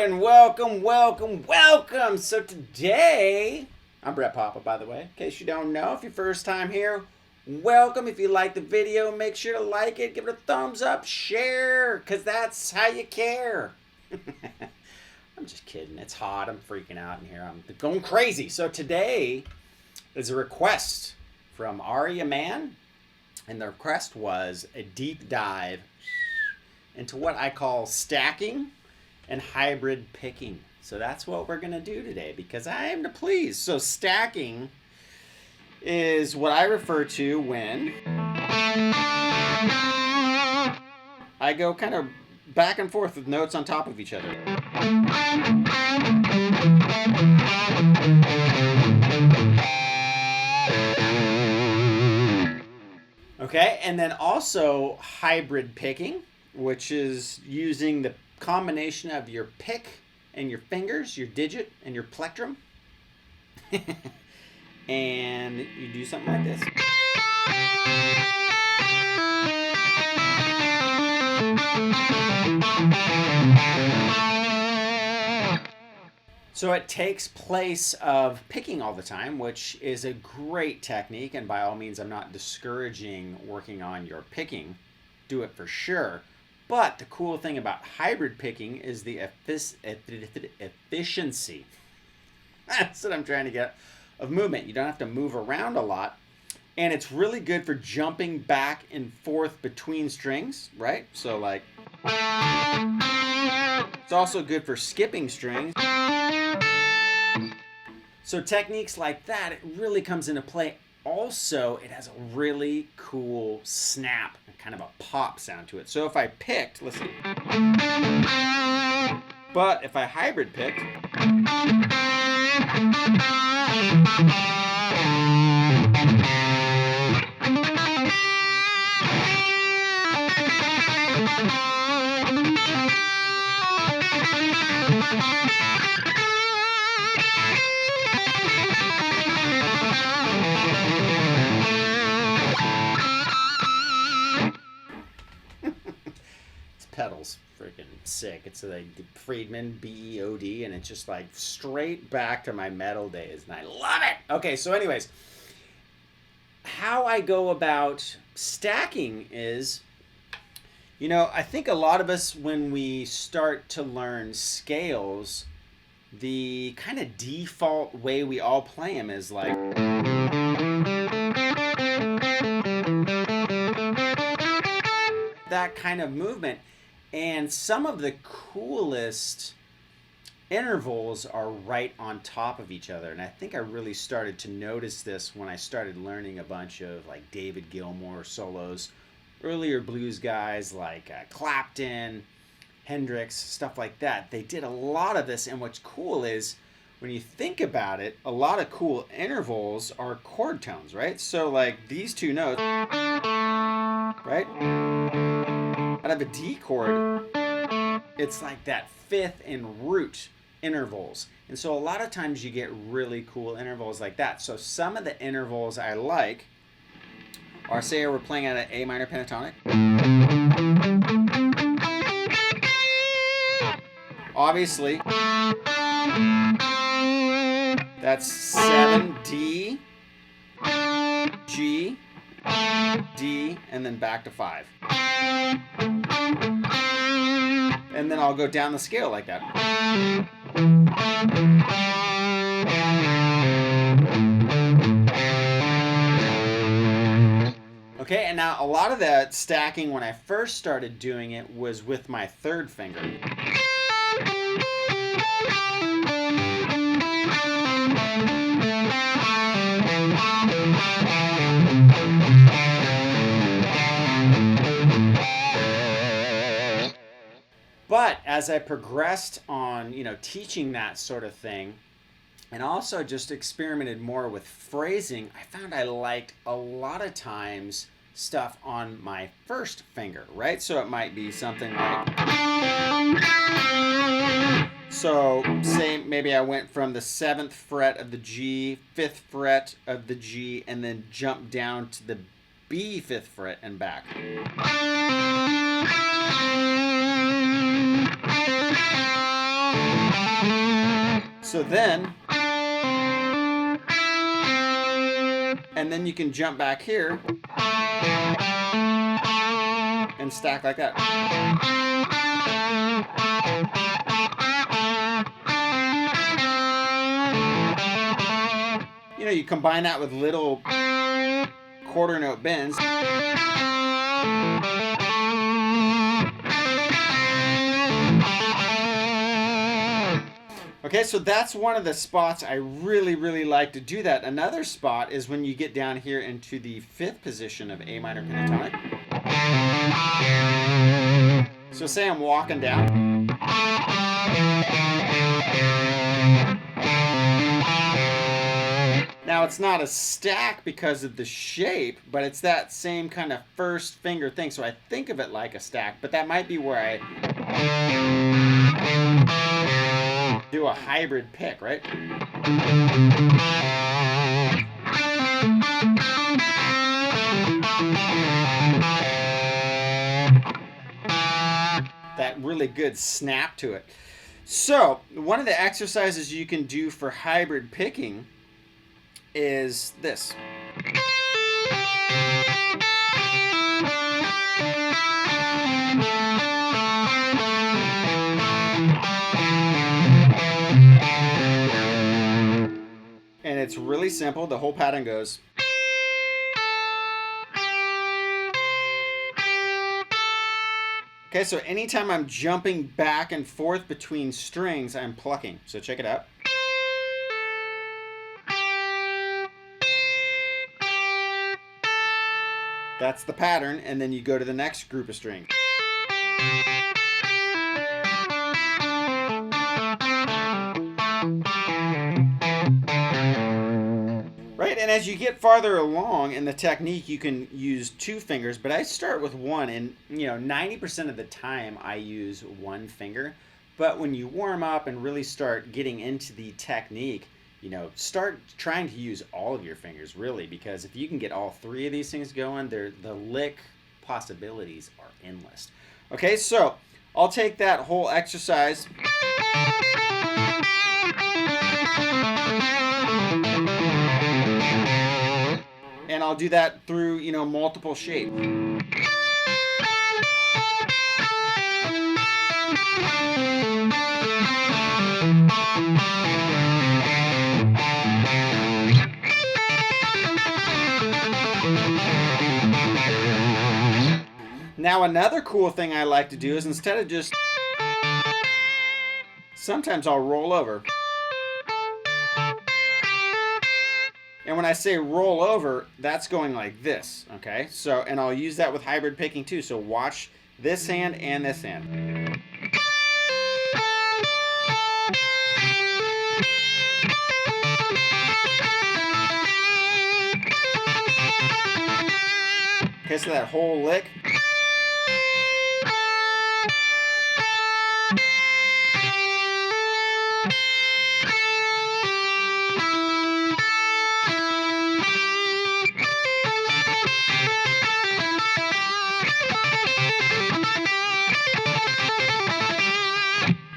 and welcome. So today, I'm Brett Papa, by the way, in case you don't know. If you're first time here, welcome. If you like the video, make sure to like it, give it a thumbs up, share, because that's how you care. I'm just kidding. It's hot. I'm freaking out in here. I'm going crazy. So today is a request from Ari Man, and the request was a deep dive into what I call stacking and hybrid picking. So that's what we're going to do today because I am to please. So stacking is what I refer to when I go kind of back and forth with notes on top of each other. Okay, and then also hybrid picking, which is using the combination of your pick and your fingers, your digit and your plectrum. And you do something like this. So it takes place of picking all the time, which is a great technique. And by all means, I'm not discouraging working on your picking. Do it for sure. But the cool thing about hybrid picking is the efficiency. That's what I'm trying to get, of movement. You don't have to move around a lot. And it's really good for jumping back and forth between strings, right? So like, it's also good for skipping strings. So techniques like that, it really comes into play. Also, it has a really cool snap, kind of a pop sound to it. So if I picked, listen. But if I hybrid picked, pedals freaking sick. It's like Friedman BEOD, and it's just like straight back to my metal days, and I love it. Okay, so anyways, how I go about stacking is, you know, I think a lot of us, when we start to learn scales, the kind of default way we all play them is like that kind of movement. And some of the coolest intervals are right on top of each other. And I think I really started to notice this when I started learning a bunch of like David Gilmour solos, earlier blues guys like Clapton, Hendrix, stuff like that. They did a lot of this. And what's cool is when you think about it, a lot of cool intervals are chord tones, right? So like these two notes, right? Out of a D chord, it's like that fifth and root intervals. And so a lot of times you get really cool intervals like that. So some of the intervals I like are, say we're playing at an A minor pentatonic. Obviously, that's 7D, G, D, and then back to 5. And then I'll go down the scale like that. Okay, and now a lot of that stacking when I first started doing it was with my third finger. But as I progressed on, you know, teaching that sort of thing, and also just experimented more with phrasing, I found I liked a lot of times stuff on my first finger, right? So it might be something like, so say maybe I went from the 7th fret of the G, 5th fret of the G, and then jumped down to the B 5th fret and back. So then, and then you can jump back here and stack like that. You know, you combine that with little quarter note bends. Okay, so that's one of the spots I really, really like to do that. Another spot is when you get down here into the 5th position of A minor pentatonic. So say I'm walking down. Now it's not a stack because of the shape, but it's that same kind of first finger thing. So I think of it like a stack, but that might be where I do a hybrid pick, right? That really good snap to it. So one of the exercises you can do for hybrid picking is this. And it's really simple. The whole pattern goes. Okay, so anytime I'm jumping back and forth between strings, I'm plucking. So check it out. That's the pattern, and then you go to the next group of strings. Right, and as you get farther along in the technique, you can use 2 fingers, but I start with 1, and 90% of the time I use 1 finger. But when you warm up and really start getting into the technique, start trying to use all of your fingers, really, because if you can get all 3 of these things going, the lick possibilities are endless. Okay, so I'll take that whole exercise. And I'll do that through, multiple shapes. Now another cool thing I like to do is instead of just, sometimes I'll roll over. And when I say roll over, that's going like this, okay? So, and I'll use that with hybrid picking too. So watch this hand and this hand. Okay, so that whole lick.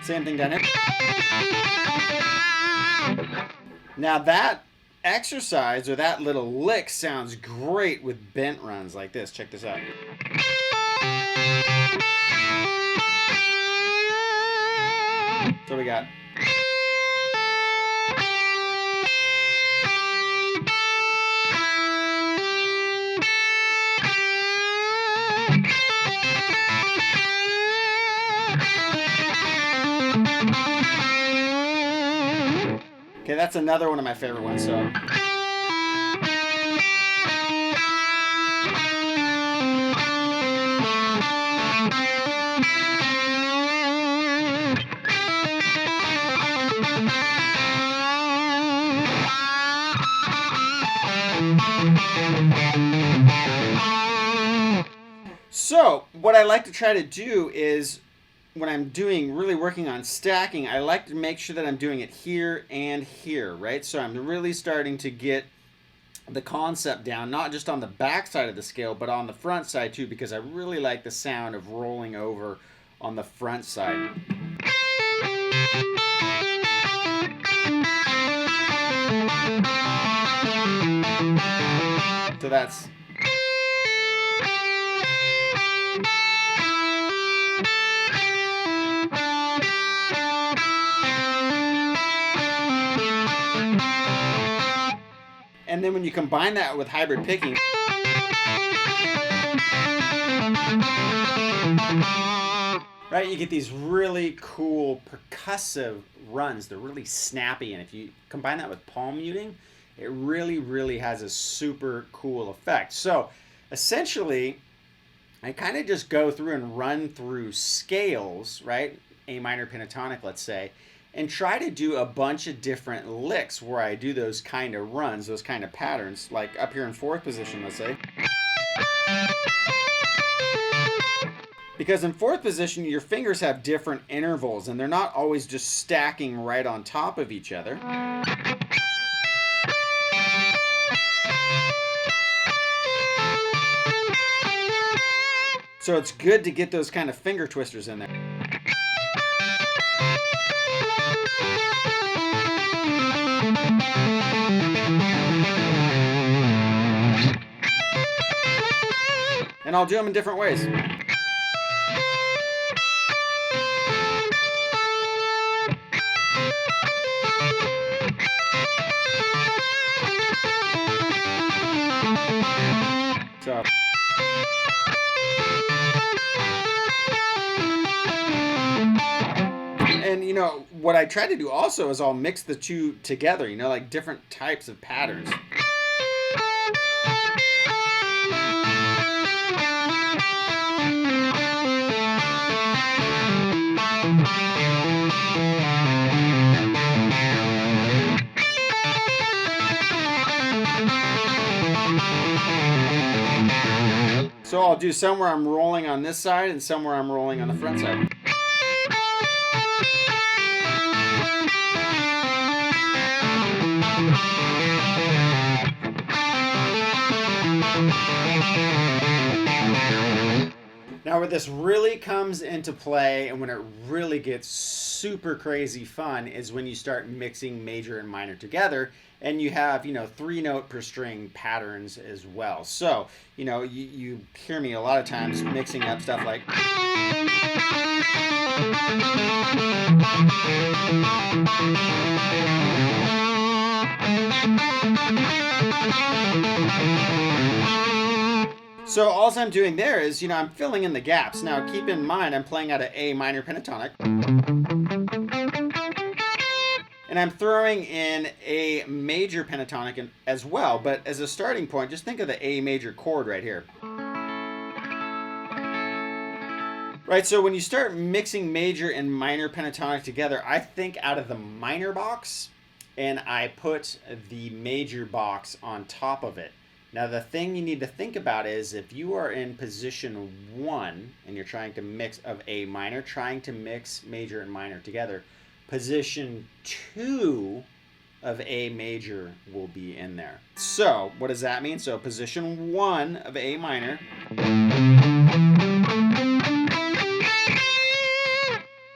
Same thing down here. Now that exercise or that little lick sounds great with bent runs like this. Check this out. So we got. Okay, that's another one of my favorite ones. So. So, what I like to try to do is when I'm really working on stacking, I like to make sure that I'm doing it here and here, right? So I'm really starting to get the concept down, not just on the back side of the scale, but on the front side too, because I really like the sound of rolling over on the front side. So that's... And then when you combine that with hybrid picking, right, you get these really cool percussive runs. They're really snappy, and if you combine that with palm muting, it really, really has a super cool effect. So essentially, I kind of just go through and run through scales, right? A minor pentatonic, let's say, and try to do a bunch of different licks where I do those kind of runs, those kind of patterns, like up here in fourth position, let's say. Because in fourth position, your fingers have different intervals, and they're not always just stacking right on top of each other. So it's good to get those kind of finger twisters in there. And I'll do them in different ways. So. And you know, what I try to do also is I'll mix the two together, you know, like different types of patterns. So I'll do some where I'm rolling on this side and some where I'm rolling on the front side. Now where this really comes into play and when it really gets super crazy fun is when you start mixing major and minor together and you have, you know, 3-note per string patterns as well. So, you know, you hear me a lot of times mixing up stuff like... So all I'm doing there is, you know, I'm filling in the gaps. Now keep in mind I'm playing out of A minor pentatonic. And I'm throwing in a major pentatonic as well, but as a starting point, just think of the A major chord right here. Right, so when you start mixing major and minor pentatonic together, I think out of the minor box, and I put the major box on top of it. Now the thing you need to think about is if you are in position 1 and you're trying to mix of A minor, trying to mix major and minor together, position 2 of A major will be in there. So what does that mean? So position 1 of A minor,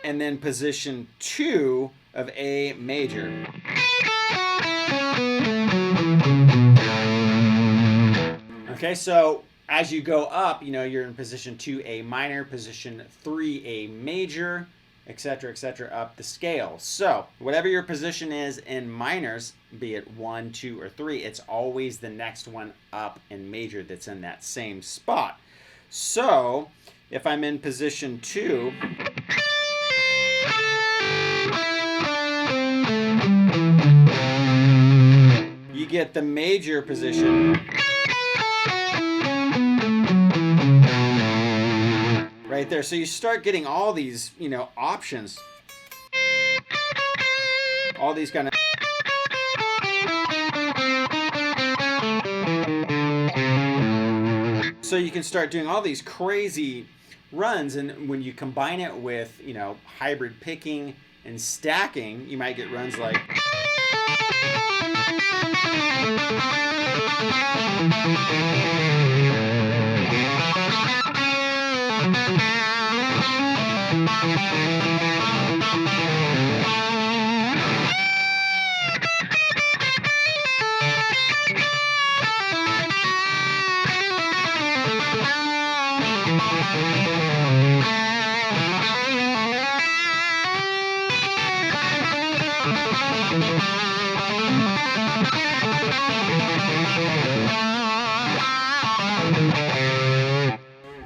and then position 2 of A major. Okay, so as you go up, you know, you're in position 2 A minor, position 3 A major, etc., up the scale. So whatever your position is in minors, be it 1, 2, or 3, it's always the next one up in major that's in that same spot. So if I'm in position 2, you get the major position right there. So you start getting all these, you know, options. All these kind of... So you can start doing all these crazy runs, and when you combine it with, you know, hybrid picking and stacking, you might get runs like...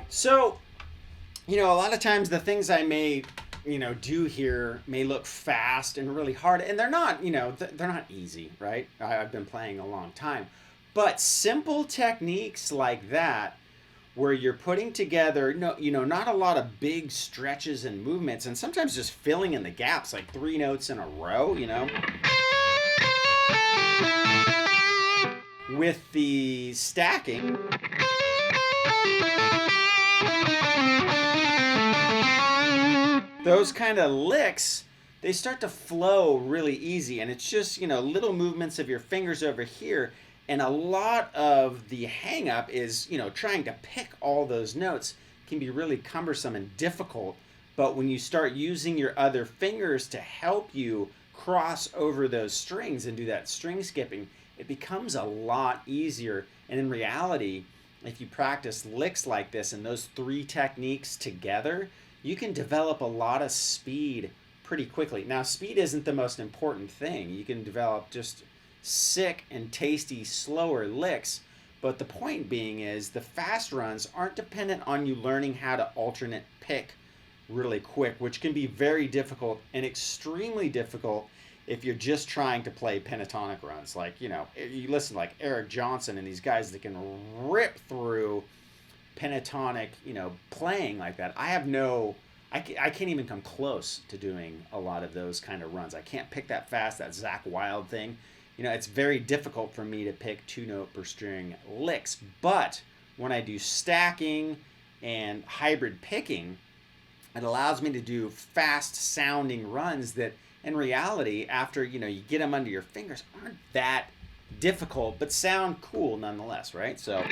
So, a lot of times the things I may, do here may look fast and really hard, and they're not, they're not easy, right? I've been playing a long time. But simple techniques like that, where you're putting together, not a lot of big stretches and movements, and sometimes just filling in the gaps, like 3 notes in a row, with the stacking. Those kind of licks, they start to flow really easy, and it's just, little movements of your fingers over here. And a lot of the hang up is, trying to pick all those notes can be really cumbersome and difficult. But when you start using your other fingers to help you cross over those strings and do that string skipping, it becomes a lot easier. And in reality, if you practice licks like this and those 3 techniques together, you can develop a lot of speed pretty quickly. Now, speed isn't the most important thing. You can develop just sick and tasty, slower licks. But the point being is the fast runs aren't dependent on you learning how to alternate pick really quick, which can be very difficult and extremely difficult if you're just trying to play pentatonic runs. Like, you listen like Eric Johnson and these guys that can rip through pentatonic, playing like that. I can't even come close to doing a lot of those kind of runs. I can't pick that fast, that Zach Wilde thing. It's very difficult for me to pick 2 note per string licks. But when I do stacking and hybrid picking, it allows me to do fast sounding runs that in reality, after, you get them under your fingers, aren't that difficult, but sound cool nonetheless, right? So.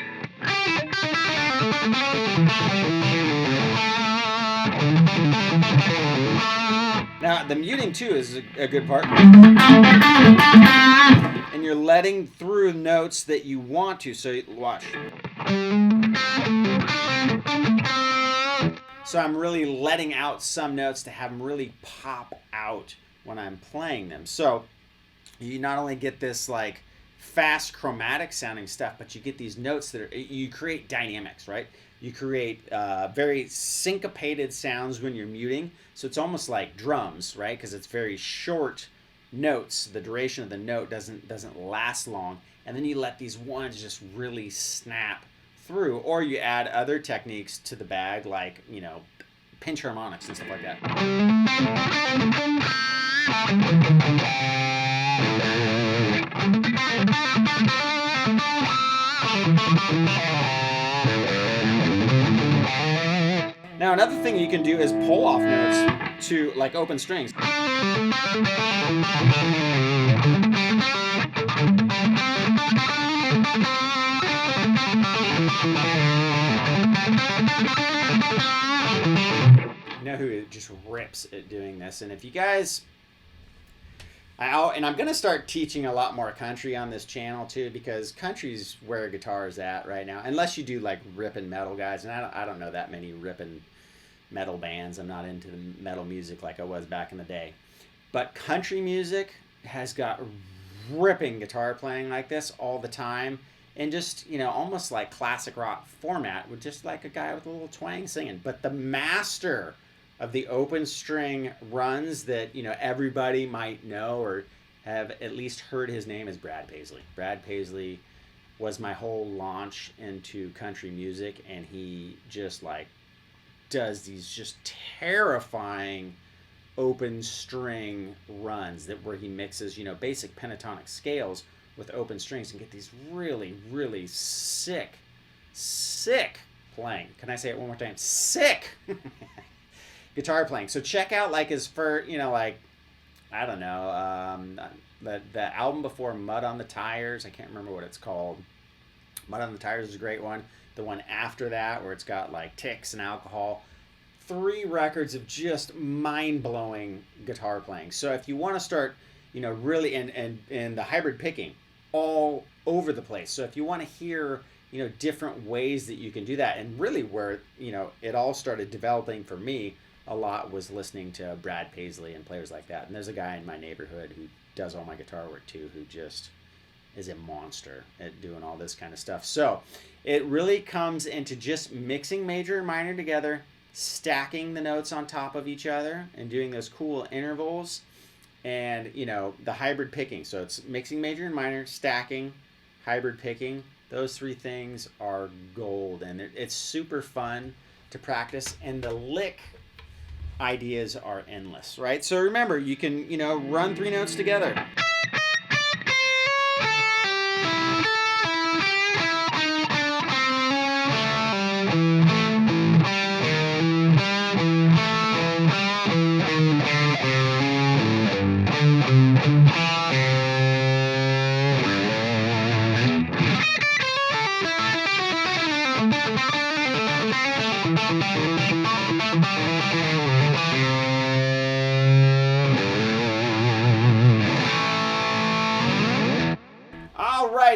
Now, the muting too is a good part. And you're letting through notes that you want to. So watch. So I'm really letting out some notes to have them really pop out when I'm playing them. So you not only get this like fast chromatic sounding stuff, but you get these notes that you create dynamics, right? You create very syncopated sounds when you're muting. So it's almost like drums, right? Because it's very short notes. The duration of the note doesn't last long. And then you let these ones just really snap through. Or you add other techniques to the bag, like, pinch harmonics and stuff like that. Now, another thing you can do is pull off notes to like open strings. You know who just rips at doing this? And if you guys, and I'm going to start teaching a lot more country on this channel too, because country's where guitar is at right now. Unless you do like ripping metal guys, and I don't know that many ripping metal bands. I'm not into the metal music like I was back in the day. But country music has got ripping guitar playing like this all the time. And just, almost like classic rock format with just like a guy with a little twang singing. But the master of the open string runs that, everybody might know or have at least heard his name is Brad Paisley. Brad Paisley was my whole launch into country music, and he just like does these just terrifying open string runs where he mixes, basic pentatonic scales with open strings and get these really, really sick playing. Can I say it one more time? Sick guitar playing. So check out like his first, the album before Mud on the Tires. I can't remember what it's called. Mud on the Tires is a great one. The one after that where it's got like Ticks and Alcohol. 3 records of just mind-blowing guitar playing. So if you want to start, really, and the hybrid picking all over the place. So if you want to hear different ways that you can do that. And really where, it all started developing for me a lot was listening to Brad Paisley and players like that. And there's a guy in my neighborhood who does all my guitar work too, who just is a monster at doing all this kind of stuff. So it really comes into just mixing major and minor together, stacking the notes on top of each other, and doing those cool intervals, and the hybrid picking. So it's mixing major and minor, stacking, hybrid picking. Those three things are gold, and it's super fun to practice, and the lick ideas are endless, right? So remember, you can run three notes together.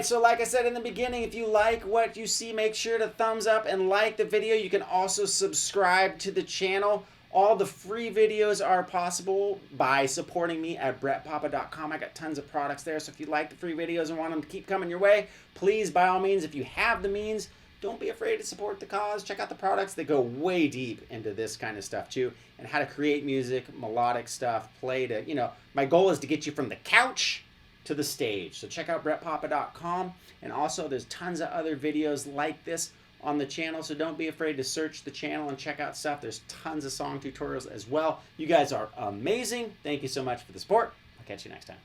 So like I said in the beginning, if you like what you see, make sure to thumbs up and like the video. You can also subscribe to the channel. All the free videos are possible by supporting me at brettpapa.com. I got tons of products there, so if you like the free videos and want them to keep coming your way, please, by all means, if you have the means, don't be afraid to support the cause. Check out the products. They go way deep into this kind of stuff too, and how to create music, melodic stuff, play to, my goal is to get you from the couch to the stage. So check out brettpapa.com, and also there's tons of other videos like this on the channel, so don't be afraid to search the channel and check out stuff. There's tons of song tutorials as well. You guys are amazing. Thank you so much for the support. I'll catch you next time.